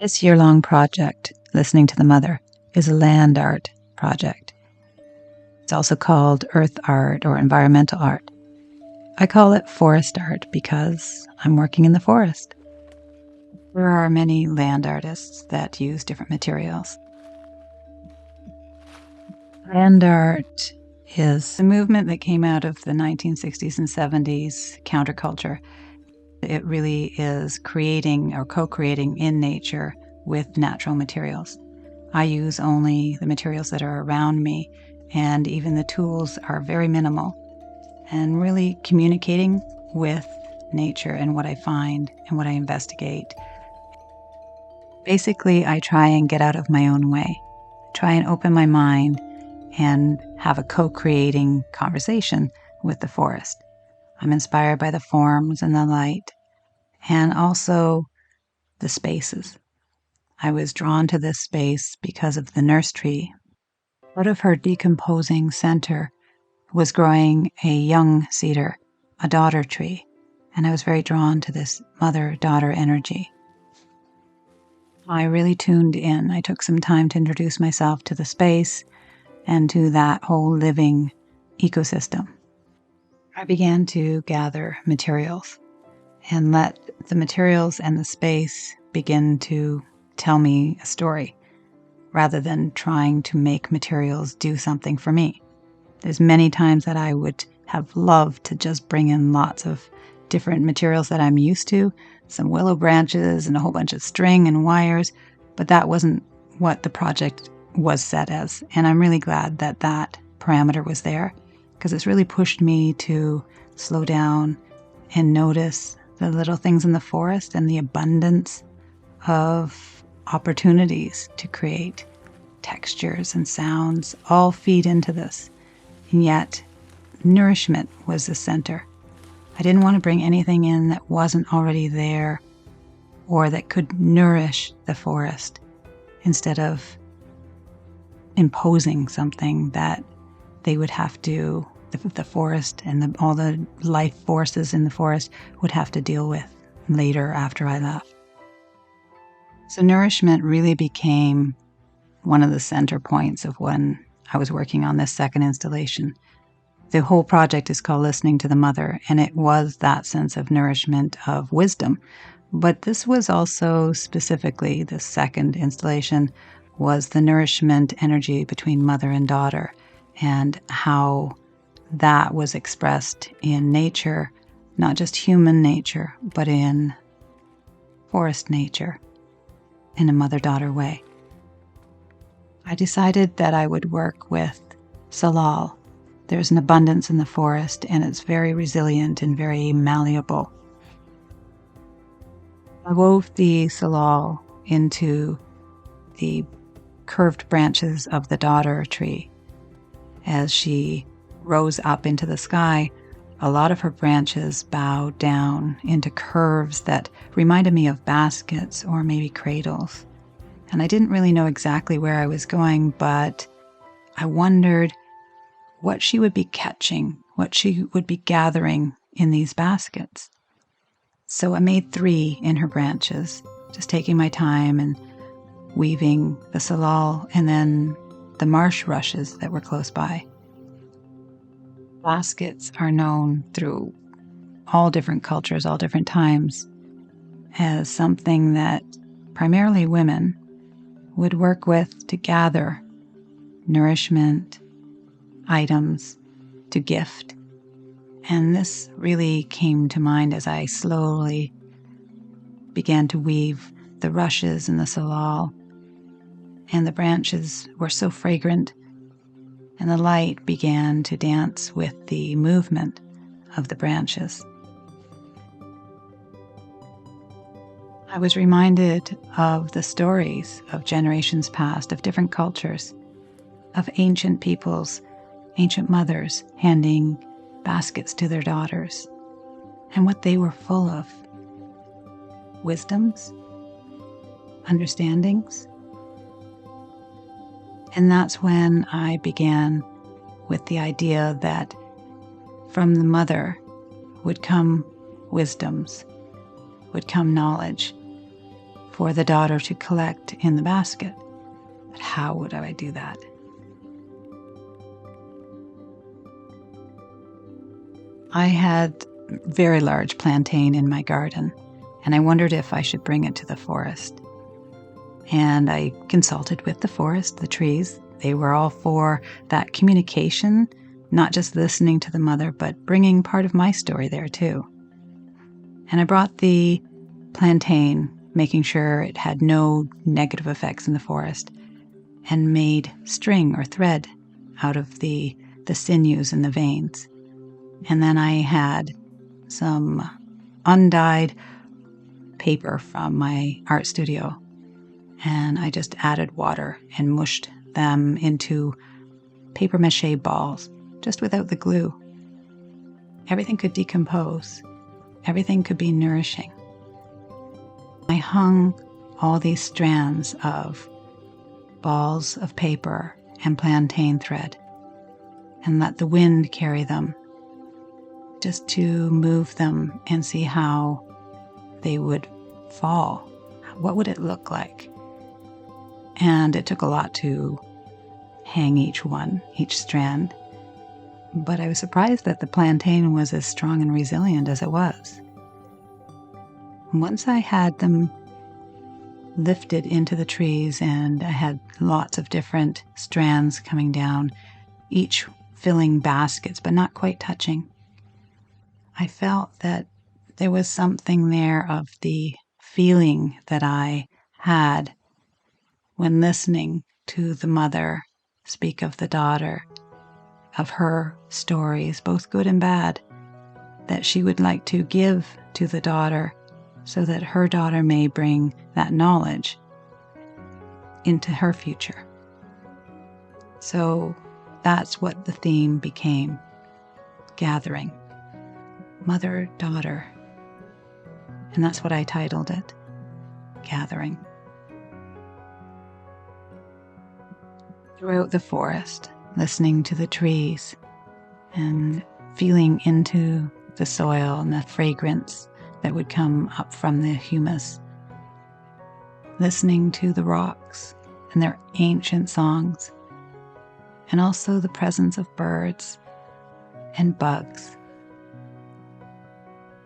This year-long project, Listening to the Mother, is a land art project. It's also called earth art or environmental art. I call it forest art because I'm working in the forest. There are many land artists that use different materials. Land art is a movement that came out of the 1960s and 70s counterculture. It really is creating or co-creating in nature with natural materials. I use only the materials that are around me, and even the tools are very minimal, and really communicating with nature and what I find and what I investigate. Basically, I try and get out of my own way, try and open my mind and have a co-creating conversation with the forest. I'm inspired by the forms and the light, and also the spaces. I was drawn to this space because of the nurse tree. Out of her decomposing center was growing a young cedar, a daughter tree, and I was very drawn to this mother-daughter energy. I really tuned in. I took some time to introduce myself to the space and to that whole living ecosystem. I began to gather materials and let the materials and the space begin to tell me a story rather than trying to make materials do something for me. There's many times that I would have loved to just bring in lots of different materials that I'm used to, some willow branches and a whole bunch of string and wires, but that wasn't what the project was set as. And I'm really glad that that parameter was there because it's really pushed me to slow down and notice the little things in the forest and the abundance of opportunities to create textures and sounds all feed into this. And yet, nourishment was the center. I didn't want to bring anything in that wasn't already there or that could nourish the forest instead of imposing something that they would have to, the forest and all the life forces in the forest would have to deal with later after I left. So nourishment really became one of the center points of when I was working on this second installation. The whole project is called Listening to the Mother, and it was that sense of nourishment, of wisdom. But this was also specifically, the second installation was the nourishment energy between mother and daughter and how that was expressed in nature, not just human nature, but in forest nature in a mother-daughter way. I decided that I would work with salal. There's an abundance in the forest, and it's very resilient and very malleable. I wove the salal into the curved branches of the daughter tree. As she rose up into the sky, a lot of her branches bowed down into curves that reminded me of baskets or maybe cradles. And I didn't really know exactly where I was going, but I wondered what she would be catching, what she would be gathering in these baskets. So I made 3 in her branches, just taking my time and weaving the salal and then the marsh rushes that were close by. Baskets are known through all different cultures, all different times, as something that primarily women would work with to gather nourishment, items to gift. And this really came to mind as I slowly began to weave the rushes and the salal. And the branches were so fragrant, and the light began to dance with the movement of the branches. I was reminded of the stories of generations past, of different cultures, of ancient peoples, ancient mothers handing baskets to their daughters, and what they were full of. Wisdoms, understandings. And that's when I began with the idea that from the mother would come wisdoms, would come knowledge. for the daughter to collect in the basket. But how would I do that? I had very large plantain in my garden, and I wondered if I should bring it to the forest. And I consulted with the forest, the trees. They were all for that communication, not just listening to the mother, but bringing part of my story there too. And I brought the plantain, making sure it had no negative effects in the forest, and made string or thread out of the sinews and the veins. And then I had some undyed paper from my art studio, and I just added water and mushed them into paper mache balls, just without the glue. Everything could decompose. Everything could be nourishing. I hung all these strands of balls of paper and plantain thread and let the wind carry them, just to move them and see how they would fall. What would it look like? And it took a lot to hang each strand. But I was surprised that the plantain was as strong and resilient as it was. Once I had them lifted into the trees and I had lots of different strands coming down, each filling baskets but not quite touching, I felt that there was something there of the feeling that I had when listening to the mother speak of the daughter, of her stories, both good and bad, that she would like to give to the daughter so that her daughter may bring that knowledge into her future. So that's what the theme became, gathering, mother-daughter. And that's what I titled it, Gathering. Throughout the forest, listening to the trees and feeling into the soil and the fragrance that would come up from the humus, listening to the rocks and their ancient songs, and also the presence of birds and bugs.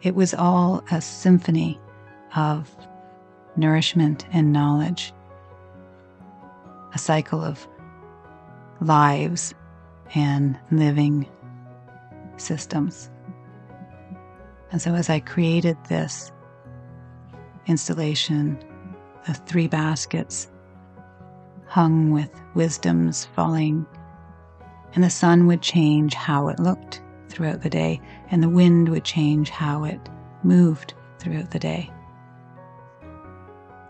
It was all a symphony of nourishment and knowledge, a cycle of lives and living systems. And so as I created this installation, the 3 baskets hung with wisdoms falling, and the sun would change how it looked throughout the day, and the wind would change how it moved throughout the day.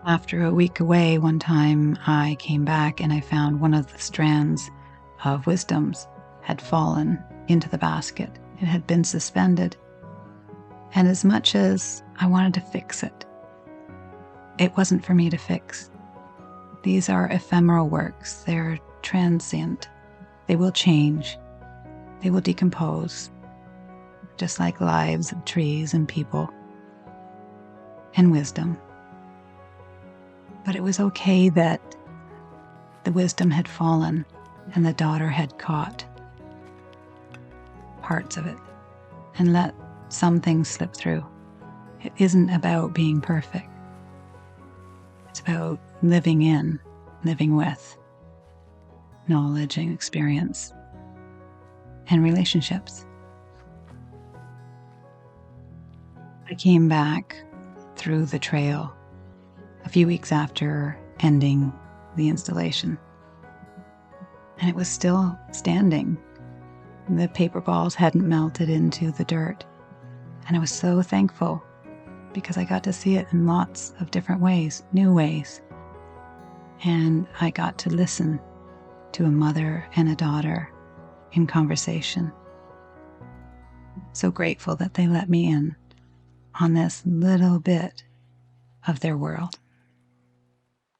After a week away, one time I came back and I found one of the strands of wisdoms had fallen into the basket. It had been suspended. And as much as I wanted to fix it, it wasn't for me to fix. These are ephemeral works. They're transient. They will change. They will decompose, just like lives of trees and people and wisdom. But it was okay that the wisdom had fallen and the daughter had caught parts of it and let some things slip through. It isn't about being perfect. It's about living in, living with knowledge and experience and relationships. I came back through the trail a few weeks after ending the installation, and it was still standing. The paper balls hadn't melted into the dirt, and I was so thankful because I got to see it in lots of different ways, new ways, and I got to listen to a mother and a daughter in conversation. So grateful that they let me in on this little bit of their world.